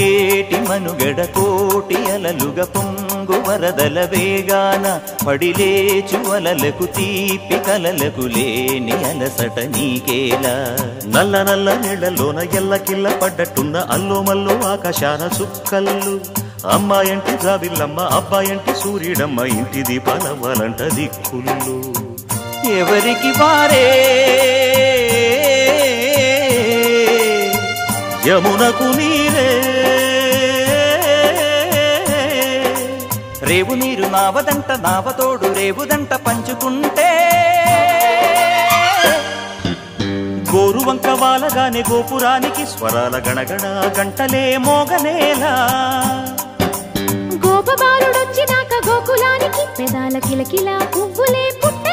పొంగేటి మనుగడ కోటి అలలుగా పొంగు వరదల వేగాన పడిలేచు అలలకు తీపి కలలకు లేని అలసట నీకేలా నల్ల నల్ల నీళ్లలోన ఎల్లకిల్ల పడ్డట్టున్న అల్లోమల్లో ఆకాశాన చుక్కల్లు అమ్మాయంటి జాబిల్లమ్మ అబ్బాయంటి సూర్యుడమ్మ ఇంటి దీపాలవ్వాలంట దిక్కులు ఎవరికి వారే యమునకు నీరే రేవు నీరు నావదంట నావతోడు రేవుదంట పంచుకుంటే గోరువంక వాలగానే గోపురానికి స్వరాల గణగణ గంటలే మోగనేలా గోపబాలుడొచ్చినాక గోకులానికి పెదాల కిలకిలా పువ్వులే పుట్ట